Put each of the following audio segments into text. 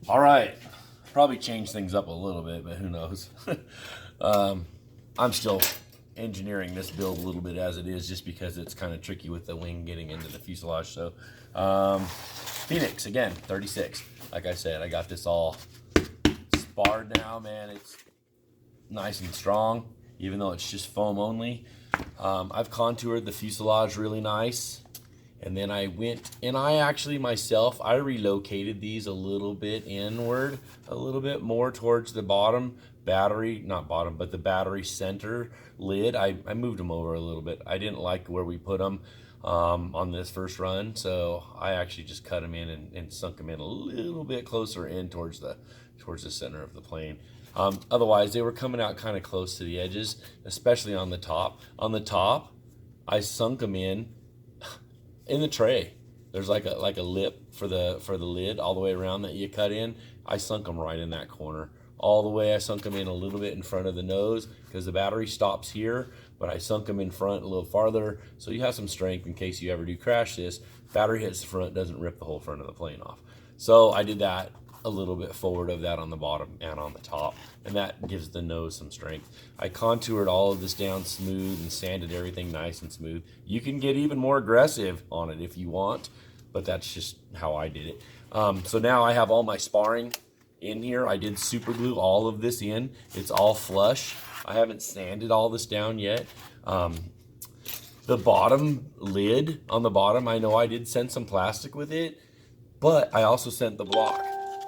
All right, probably change things up a little bit, but who knows? I'm still engineering this build a little bit as it is, just because it's kind of tricky with the wing getting into the fuselage. So, Phoenix again, 36. Like I said, I got this all sparred now, man. It's nice and strong, even though it's just foam only. I've contoured the fuselage really nice. And then I went, and I actually myself, I relocated these a little bit inward, a little bit more towards the bottom battery, not bottom, but the battery center lid. I moved them over a little bit. I didn't like where we put them on this first run, so I actually just cut them in and sunk them in a little bit closer in towards the center of the plane. Otherwise, they were coming out kind of close to the edges, especially on the top. On the top, I sunk them in the tray. There's like a lip for the lid all the way around that you cut in. I sunk them right in that corner. All the way I sunk them in a little bit in front of the nose, because the battery stops here, but I sunk them in front a little farther, so you have some strength in case you ever do crash this. Battery hits the front, doesn't rip the whole front of the plane off. So I did that a little bit forward of that on the bottom and on the top, and that gives the nose some strength. I contoured all of this down smooth and sanded everything nice and smooth. You can get even more aggressive on it if you want, but that's just how I did it. So now I have all my sparring in here. I did super glue all of this in. It's all flush. I haven't sanded all this down yet. The bottom lid on the bottom, I know I did send some plastic with it, but I also sent the block.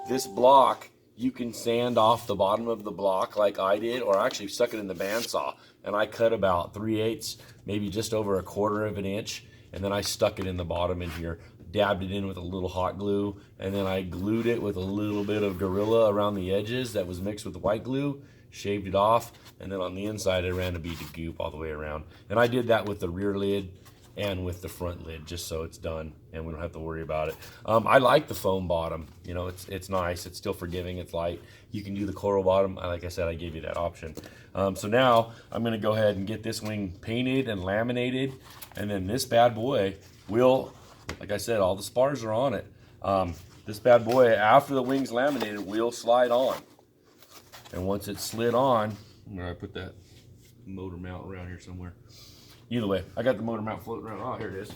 This block, you can sand off the bottom of the block like I did, or I actually stuck it in the bandsaw, and I cut about 3/8, maybe just over 1/4 of an inch, and then I stuck it in the bottom in here, dabbed it in with a little hot glue, and then I glued it with a little bit of Gorilla around the edges that was mixed with white glue, shaved it off, and then on the inside I ran a bead of goop all the way around. And I did that with the rear lid and with the front lid, just so it's done and we don't have to worry about it. I like the foam bottom. You know, it's nice. It's still forgiving. It's light. You can do the coral bottom. Like I said, I gave you that option. So now I'm going to go ahead and get this wing painted and laminated, and then this bad boy will, like I said, all the spars are on it. This bad boy, after the wing's laminated, will slide on. And once it's slid on, where I put that motor mount around here somewhere. Either way, I got the motor mount floating around. Oh, here it is.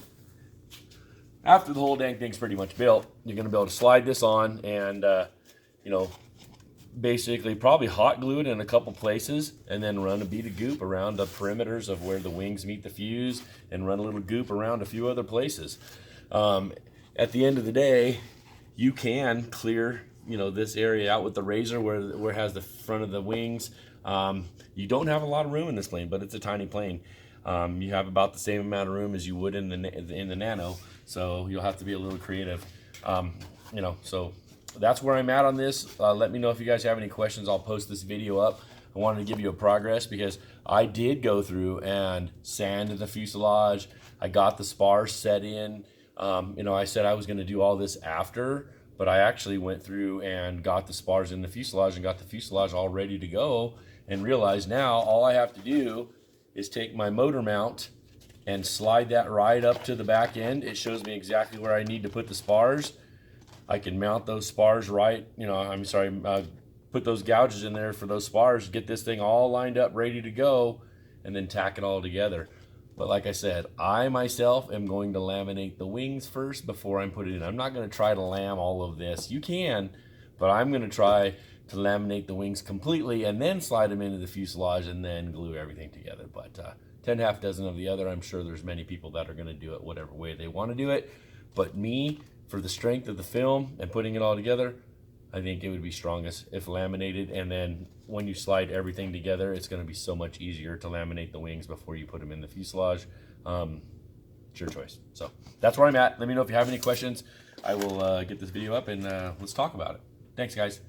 After the whole dang thing's pretty much built, you're going to be able to slide this on and, you know, basically probably hot glue it in a couple places, and then run a bead of goop around the perimeters of where the wings meet the fuse, and run a little goop around a few other places. At the end of the day, you can clear, you know, this area out with the razor where it has the front of the wings. You don't have a lot of room in this plane, but it's a tiny plane. You have about the same amount of room as you would in the Nano, so you'll have to be a little creative. You know, so that's where I'm at on this. Let me know if you guys have any questions. I'll post this video up. I wanted to give you a progress because I did go through and sanded the fuselage. I got the spars set in. You know, I said I was going to do all this after, but I actually went through and got the spars in the fuselage and got the fuselage all ready to go, and realized now all I have to do is take my motor mount and slide that right up to the back end. It shows me exactly where I need to put the spars. I can mount those spars right, you know, I'm sorry, put those gouges in there for those spars, get this thing all lined up, ready to go, and then tack it all together. But like I said, I myself am going to laminate the wings first before I put it in. I'm not going to try to lam all of this. You can, but I'm going to try to laminate the wings completely and then slide them into the fuselage and then glue everything together. But 10 half dozen of the other, I'm sure there's many people that are going to do it whatever way they want to do it. But me, for the strength of the film and putting it all together, I think it would be strongest if laminated, and then when you slide everything together, it's going to be so much easier to laminate the wings before you put them in the fuselage. It's your choice. So that's where I'm at. Let me know if you have any questions. I will get this video up and let's talk about it. Thanks, guys.